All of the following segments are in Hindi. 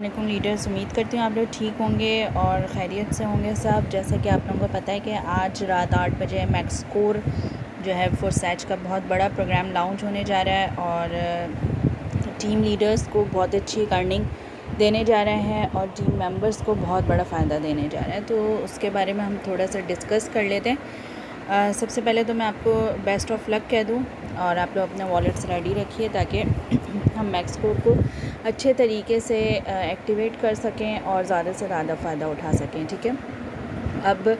वालेकुम लीडर्स, उम्मीद करती हूँ आप लोग ठीक होंगे और खैरियत से होंगे सब। जैसा कि आप लोगों को पता है कि आज रात 8 बजे मैक्स कोर जो है फोर्सैच का बहुत बड़ा प्रोग्राम लॉन्च होने जा रहा है और टीम लीडर्स को बहुत अच्छी अर्निंग देने जा रहे हैं और टीम मेंबर्स को बहुत बड़ा फ़ायदा देने जा रहा है। तो उसके बारे में हम थोड़ा सा डिस्कस कर लेते हैं। सबसे पहले तो मैं आपको बेस्ट ऑफ लक कह दूं और आप लोग अपने वॉलेट्स रेडी रखिए ताकि हम मैक्स कोर को अच्छे तरीके से एक्टिवेट कर सकें और ज़्यादा से ज़्यादा फ़ायदा उठा सकें। ठीक है, अब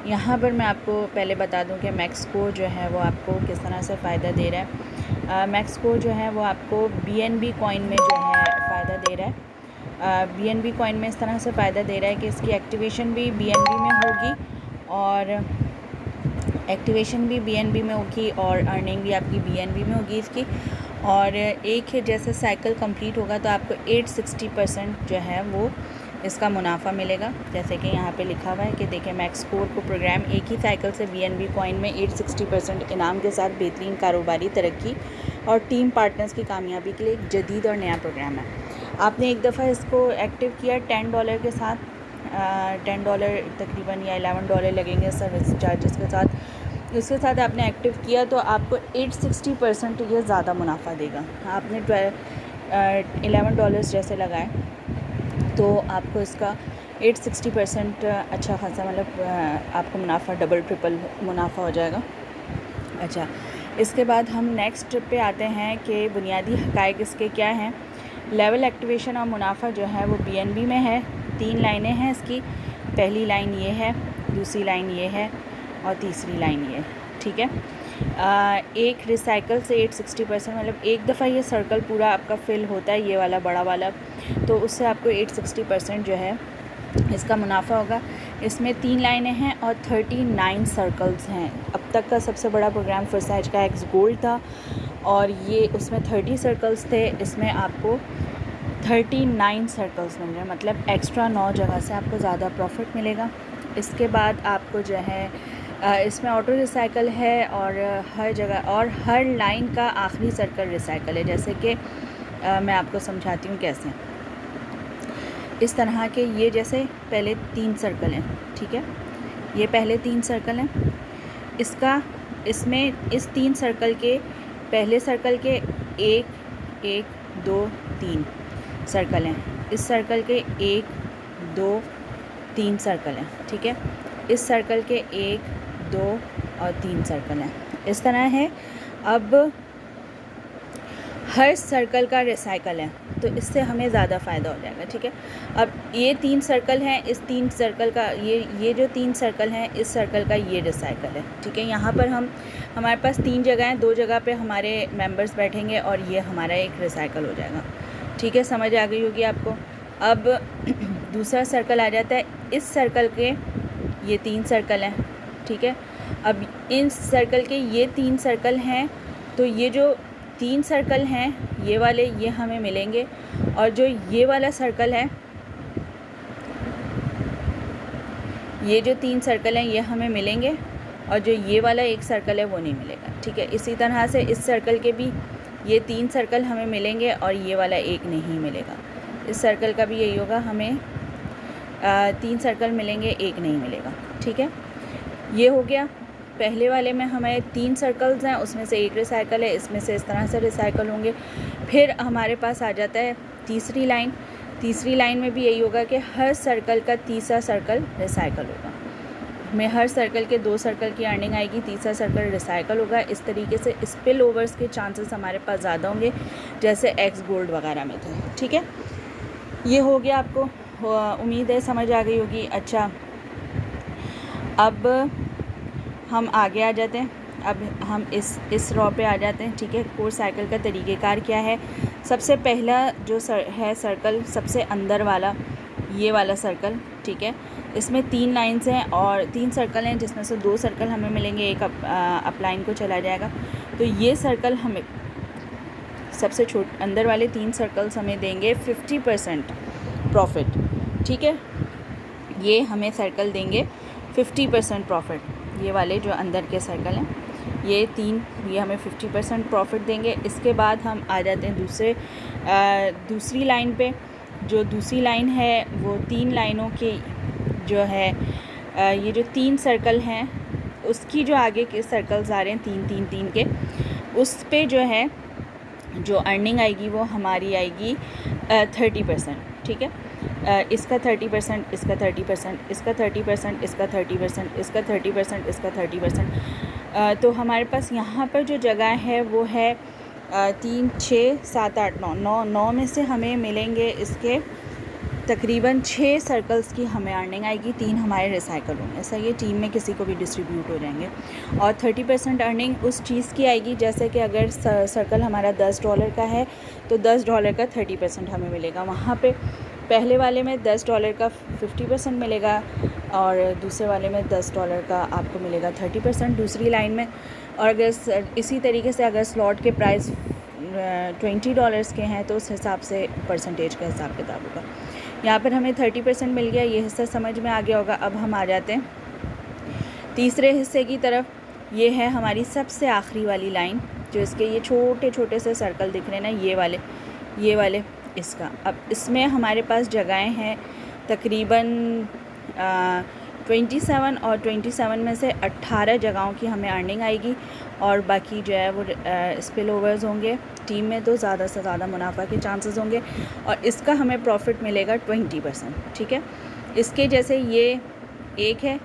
यहाँ पर मैं आपको पहले बता दूं कि मैक्स कोर जो है वो आपको किस तरह से फ़ायदा दे रहा है। मैक्स कोर जो है वो आपको BNB कॉइन में जो है फ़ायदा दे रहा है। BNB कॉइन में इस तरह से फ़ायदा दे रहा है कि इसकी एक्टिवेशन भी BNB में होगी और अर्निंग भी आपकी BNB में होगी इसकी। और एक जैसे साइकिल कंप्लीट होगा तो आपको 860% जो है वो इसका मुनाफा मिलेगा। जैसे कि यहाँ पे लिखा हुआ है कि देखिए, मैक्स कोर को प्रोग्राम एक ही साइकिल से BNB कॉइन में 860% इनाम के साथ बेहतरीन कारोबारी तरक्की और टीम पार्टनर्स की कामयाबी के लिए एक जदीद और नया प्रोग्राम है। आपने एक दफ़ा इसको एक्टिव किया $10 के साथ, $10 तकरीबन या $11 लगेंगे सर्विस चार्जेस के साथ। उसके साथ आपने एक्टिव किया तो आपको 860% ये ज़्यादा मुनाफा देगा। आपने $11 जैसे लगाए तो आपको इसका 860% अच्छा खासा, मतलब आपको मुनाफा डबल ट्रिपल मुनाफा हो जाएगा। अच्छा, इसके बाद हम नेक्स्ट पे आते हैं कि बुनियादी हक़ाइक़ इसके क्या हैं। लेवल एक्टिवेशन और मुनाफा जो है वो BNB में है। 3 लाइनें हैं इसकी, पहली लाइन ये है, दूसरी लाइन ये है और तीसरी लाइन ये। ठीक है, एक रिसाइकल से 860%, मतलब एक दफ़ा ये सर्कल पूरा आपका फिल होता है, ये वाला बड़ा वाला, तो उससे आपको 860% जो है इसका मुनाफा होगा। इसमें 3 लाइनें हैं और 39 सर्कल्स हैं। अब तक का सबसे बड़ा प्रोग्राम फोर्सैच का एक्स गोल्ड था और ये उसमें 30 सर्कल्स थे, इसमें आपको 39 सर्कल्स मिल रहे हैं, मतलब एक्स्ट्रा 9 जगह से आपको ज़्यादा प्रॉफिट मिलेगा। इसके बाद आपको जो है इसमें ऑटो रिसाइकल है और हर जगह और हर लाइन का आखिरी सर्कल रिसाइकल है। जैसे कि मैं आपको समझाती हूँ कैसे। इस तरह के ये जैसे पहले 3 सर्कल हैं, ठीक है, ये पहले 3 सर्कल हैं। इसमें इस 3 सर्कल के पहले सर्कल के 1 1 2 3 सर्कल हैं। इस सर्कल के 1 2 3 सर्कल हैं। ठीक है, इस सर्कल के 1 2 और 3 सर्कल हैं। इस तरह है। अब हर सर्कल का रिसाइकल है तो इससे हमें ज़्यादा फ़ायदा हो जाएगा। ठीक है, अब ये 3 सर्कल हैं, इस 3 सर्कल का ये जो 3 सर्कल हैं, इस सर्कल का ये रिसाइकल है। ठीक है, यहाँ पर हमारे पास 3 जगह हैं, 2 जगह पे हमारे मेंबर्स बैठेंगे और ये हमारा एक रिसाइकल हो जाएगा। ठीक है, समझ आ गई होगी आपको। अब दूसरा सर्कल आ जाता है, इस सर्कल के ये 3 सर्कल हैं। ठीक है, अब इन सर्कल के ये 3 सर्कल हैं, तो ये जो 3 सर्कल हैं ये वाले, ये हमें मिलेंगे और जो ये वाला सर्कल है, ये जो 3 सर्कल हैं ये हमें मिलेंगे और जो ये वाला एक सर्कल है वो नहीं मिलेगा। ठीक है, इसी तरह से इस सर्कल के भी ये 3 सर्कल हमें मिलेंगे और ये वाला एक नहीं मिलेगा। इस सर्कल का भी यही होगा, हमें 3 सर्कल मिलेंगे, एक नहीं मिलेगा। ठीक है, ये हो गया। पहले वाले में हमें 3 सर्कल्स हैं, उसमें से एक रिसाइकल है, इसमें से इस तरह से रिसाइकल होंगे। फिर हमारे पास आ जाता है तीसरी लाइन। तीसरी लाइन में भी यही होगा कि हर सर्कल का तीसरा सर्कल रिसाइकल होगा। हमें हर सर्कल के 2 सर्कल की अर्निंग आएगी, तीसरा सर्कल रिसाइकल होगा। इस तरीके से स्पिल ओवर्स के चांसेस हमारे पास ज़्यादा होंगे, जैसे एक्स गोल्ड वगैरह में थे। ठीक है, ये हो गया। आपको उम्मीद है समझ आ गई होगी। अच्छा, अब हम आगे आ जाते हैं। अब हम इस रॉ पे आ जाते हैं। ठीक है, कोर साइकिल का तरीक़ेकार क्या है। सबसे पहला जो है सर्कल, सबसे अंदर वाला, ये वाला सर्कल। ठीक है, इसमें 3 लाइन्स हैं और 3 सर्कल हैं, जिसमें से 2 सर्कल हमें मिलेंगे, एक अपलाइन को चला जाएगा। तो ये सर्कल हमें सबसे अंदर वाले 3 सर्कल्स हमें देंगे 50% प्रॉफिट। ठीक है, ये हमें सर्कल देंगे 50% प्रॉफिट। ये वाले जो अंदर के सर्कल हैं, ये 3, ये हमें 50% प्रॉफिट देंगे। इसके बाद हम आ जाते हैं दूसरी लाइन पे। जो दूसरी लाइन है वो 3 लाइनों के जो है ये जो 3 सर्कल हैं उसकी जो आगे के सर्कल्स आ रहे हैं 3 के, उस पे जो है जो अर्निंग आएगी वो हमारी आएगी 30%, ठीक है। इसका 30%, इसका 30%, इसका 30%, इसका 30%, इसका 30%, इसका 30%। तो हमारे पास यहाँ पर जो जगह है वो है 3, 6, 7, 8, 9 में से हमें मिलेंगे इसके तकरीबन 6 सर्कल्स की हमें अर्निंग आएगी, 3 हमारे रिसाइकल होंगे, ऐसा ये टीम में किसी को भी डिस्ट्रीब्यूट हो जाएंगे। और 30% अर्निंग उस चीज़ की आएगी, जैसे कि अगर सर्कल हमारा $10 का है तो $10 का 30% हमें मिलेगा। वहाँ पे पहले वाले में $10 का 50% मिलेगा और दूसरे वाले में $10 का आपको मिलेगा 30% दूसरी लाइन में। और अगर इसी तरीके से अगर स्लॉट के प्राइस $20 के हैं तो उस हिसाब से परसेंटेज का हिसाब किताब होगा। यहाँ पर हमें 30% मिल गया, ये हिस्सा समझ में आ गया होगा। अब हम आ जाते हैं तीसरे हिस्से की तरफ। ये है हमारी सबसे आखिरी वाली लाइन, जो इसके ये छोटे छोटे से सर्कल दिख रहे हैं ना, ये वाले इसका। अब इसमें हमारे पास जगहें हैं तकरीबन 27 और 27 में से 18 जगहों की हमें अर्निंग आएगी और बाकी जो है वो स्पिल ओवर्स होंगे। टीम में तो ज़्यादा से ज़्यादा मुनाफा के चांसेस होंगे और इसका हमें प्रॉफिट मिलेगा 20%, ठीक है। इसके जैसे ये एक है,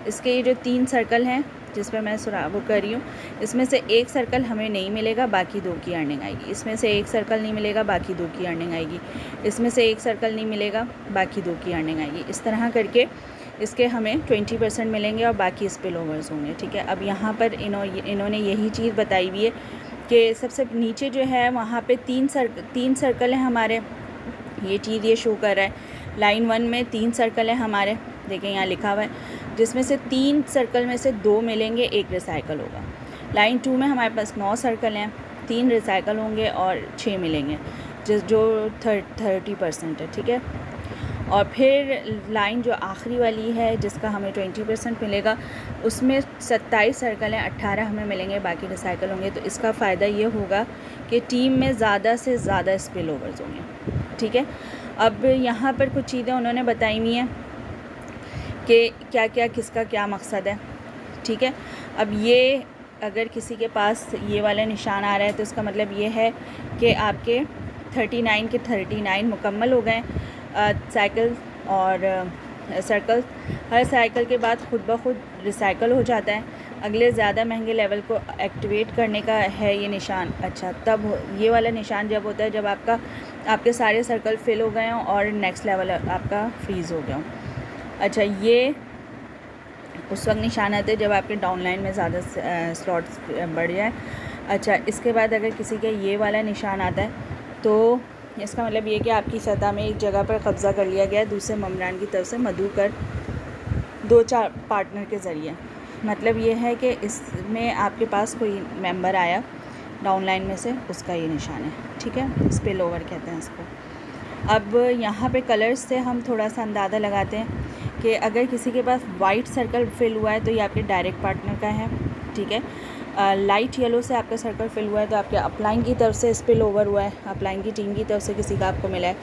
इसके ये जो 3 सर्कल हैं जिस पे मैं वो कर रही हूँ, इसमें से एक सर्कल हमें नहीं मिलेगा, बाकी 2 की अर्निंग आएगी। इसमें से एक सर्कल नहीं मिलेगा, बाकी 2 की अर्निंग आएगी। इसमें से एक सर्कल नहीं मिलेगा, बाकी 2 की अर्निंग आएगी। इस तरह करके इसके हमें 20% मिलेंगे और बाकी स्पिल ओवर्स होंगे, ठीक है। अब यहाँ पर इन्होंने यही चीज़ बताई हुई है कि सबसे नीचे जो है वहाँ पे 3 सर्कल हैं हमारे। ये चीज़ ये शो कर रहा है लाइन 1 में 3 सर्कल हैं हमारे, देखें यहाँ लिखा हुआ है, जिसमें से 3 सर्कल में से 2 मिलेंगे, 1 रिसाइकल होगा। लाइन 2 में हमारे पास 9 सर्कल हैं, 3 रिसाइकल होंगे और 6 मिलेंगे, जो 30% है, ठीक है। और फिर लाइन जो आखिरी वाली है जिसका हमें 20% मिलेगा, उसमें 27 सर्कल हैं, 18 हमें मिलेंगे, बाकी रिसाइकल होंगे। तो इसका फ़ायदा ये होगा कि टीम में ज़्यादा से ज़्यादा स्पिल ओवर्स होंगे, ठीक है। अब यहाँ पर कुछ चीज़ें उन्होंने बताई हुई हैं कि क्या क्या किसका क्या मकसद है, ठीक है। अब ये अगर किसी के पास ये वाला निशान आ रहा है तो इसका मतलब ये है कि आपके 39 के 39 मुकम्मल हो गए साइकिल और सर्कल। हर साइकिल के बाद ख़ुद ब खुद रिसाइकल हो जाता है। अगले ज़्यादा महंगे लेवल को एक्टिवेट करने का है ये निशान। अच्छा, तब ये वाला निशान जब होता है जब आपके सारे सर्कल फिल हो गए हों और नेक्स्ट लेवल आपका फ्रीज़ हो गया हो। अच्छा, ये उस वक्त निशान आते हैं जब आपके डाउनलाइन में ज़्यादा स्लॉट्स बढ़ जाए। अच्छा, इसके बाद अगर किसी का ये वाला निशान आता है तो इसका मतलब ये कि आपकी सतह में एक जगह पर कब्ज़ा कर लिया गया है दूसरे मम्बरान की तरफ से मधु कर 2-4 पार्टनर के ज़रिए। मतलब ये है कि इसमें आपके पास कोई मेंबर आया डाउनलाइन में से, उसका ये निशान है, ठीक है। स्पिल ओवर कहते हैं इसको। अब यहाँ पे कलर्स से हम थोड़ा सा अंदाज़ा लगाते हैं कि अगर किसी के पास वाइट सर्कल फिल हुआ है तो ये आपके डायरेक्ट पार्टनर का है, ठीक है। लाइट येलो से आपका सर्कल फिल हुआ है तो आपके अपलाइन की तरफ से स्पिल ओवर हुआ है, अपलाइन की टीम की तरफ से किसी का आपको मिला है।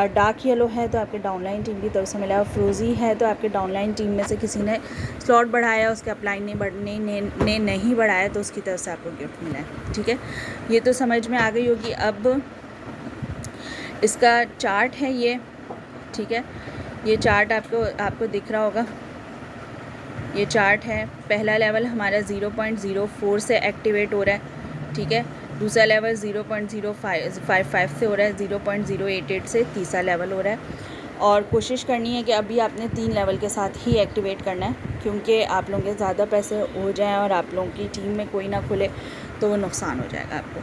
डार्क येलो है तो आपके डाउनलाइन टीम की तरफ से मिला है। फ्रोज़ी है तो आपके डाउनलाइन टीम में से किसी ने स्लॉट बढ़ाया, उसके अपलाइन ने नहीं बढ़ाया तो उसकी तरफ से आपको गिफ्ट मिला है, ठीक है। ये तो समझ में आ गई होगी। अब इसका चार्ट है ये, ठीक है। ये चार्ट आपको दिख रहा होगा, ये चार्ट है। पहला लेवल हमारा 0.04 से एक्टिवेट हो रहा है, ठीक है। दूसरा लेवल 0.055 से हो रहा है, 0.088 से तीसरा लेवल हो रहा है। और कोशिश करनी है कि अभी आपने 3 लेवल के साथ ही एक्टिवेट करना है, क्योंकि आप लोगों के ज़्यादा पैसे हो जाएं और आप लोगों की टीम में कोई ना खुले तो वो नुकसान हो जाएगा आपको,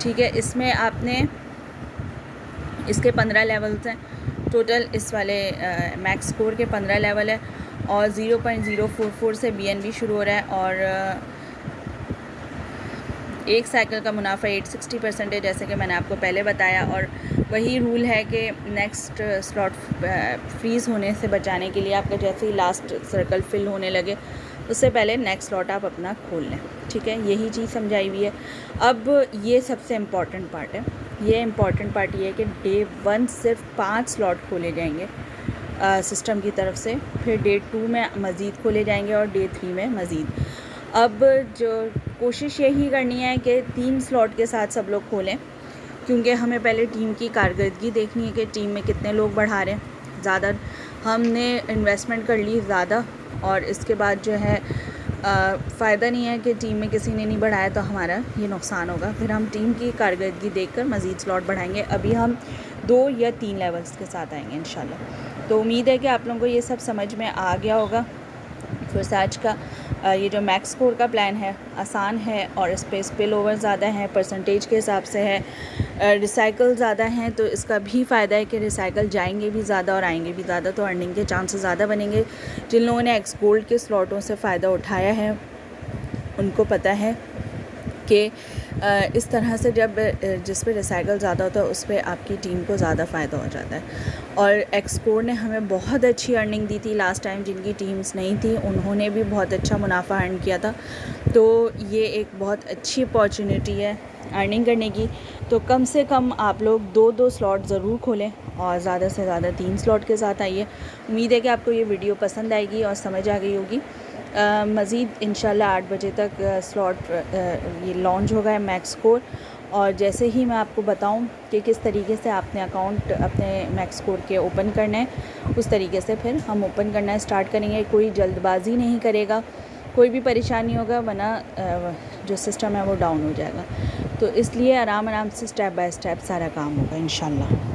ठीक है। इसमें आपने इसके 15 लेवल्स हैं टोटल। इस वाले मैक्स स्कोर के 15 लेवल है और 0.044 से BNB शुरू हो रहा है और एक साइकिल का मुनाफा 860% है, जैसे कि मैंने आपको पहले बताया। और वही रूल है कि नेक्स्ट स्लॉट फ्रीज़ होने से बचाने के लिए आपका जैसे ही लास्ट सर्कल फिल होने लगे उससे पहले नेक्स्ट स्लॉट आप अपना खोल लें, ठीक है। यही चीज़ समझाई हुई है। अब ये सबसे इम्पॉर्टेंट पार्ट है ये इम्पॉर्टेंट पार्ट ये है कि डे 1 सिर्फ 5 स्लॉट खोले जाएंगे सिस्टम की तरफ से, फिर डे 2 में मज़ीद खोले जाएंगे और डे 3 में मज़ीद। अब जो कोशिश यही करनी है कि 3 स्लॉट के साथ सब लोग खोलें, क्योंकि हमें पहले टीम की कारकर्दगी देखनी है कि टीम में कितने लोग बढ़ा रहे हैं। ज़्यादा हमने इन्वेस्टमेंट कर ली ज़्यादा, और इसके बाद जो है फ़ायदा नहीं है कि टीम में किसी ने नहीं बढ़ाया तो हमारा ये नुकसान होगा। फिर हम टीम की कारकर्दगी देखकर मज़ीद स्लॉट बढ़ाएंगे। अभी हम 2 या 3 लेवल्स के साथ आएंगे इंशाल्लाह। तो उम्मीद है कि आप लोगों को ये सब समझ में आ गया होगा। फिर आज का ये जो मैक्स स्कोर का प्लान है आसान है, और इस पर स्पिल ओवर ज़्यादा है, परसेंटेज के हिसाब से है, रिसाइकल ज़्यादा हैं, तो इसका भी फ़ायदा है कि रिसाइकल जाएंगे भी ज़्यादा और आएंगे भी ज़्यादा, तो अर्निंग के चांसेस ज़्यादा बनेंगे। जिन लोगों ने एक्स गोल्ड के स्लॉटों से फ़ायदा उठाया है उनको पता है कि इस तरह से जब जिस पे रिसाइकल ज़्यादा होता है उस पर आपकी टीम को ज़्यादा फ़ायदा हो जाता है। और एक्सकोर ने हमें बहुत अच्छी अर्निंग दी थी लास्ट टाइम, जिनकी टीम्स नहीं थी उन्होंने भी बहुत अच्छा मुनाफा अर्न किया था। तो ये एक बहुत अच्छी अपॉर्चुनिटी है अर्निंग करने की। तो कम से कम आप लोग 2-2 स्लॉट ज़रूर खोलें और ज़्यादा से ज़्यादा 3 स्लॉट के साथ आइए। उम्मीद है कि आपको ये वीडियो पसंद आएगी और समझ आ गई होगी। मज़ीद इंशाल्लाह 8 बजे तक स्लॉट ये लॉन्च होगा है मैक्स स्कोर, और जैसे ही मैं आपको बताऊं कि किस तरीके से आपने अकाउंट अपने मैक्स स्कोर के ओपन करना है उस तरीके से फिर हम ओपन करना स्टार्ट करेंगे। कोई जल्दबाजी नहीं करेगा, कोई भी परेशानी होगा, वरना जो सिस्टम है वो डाउन हो जाएगा। तो इसलिए आराम आराम से स्टेप बाय स्टेप सारा काम होगा इंशाल्लाह।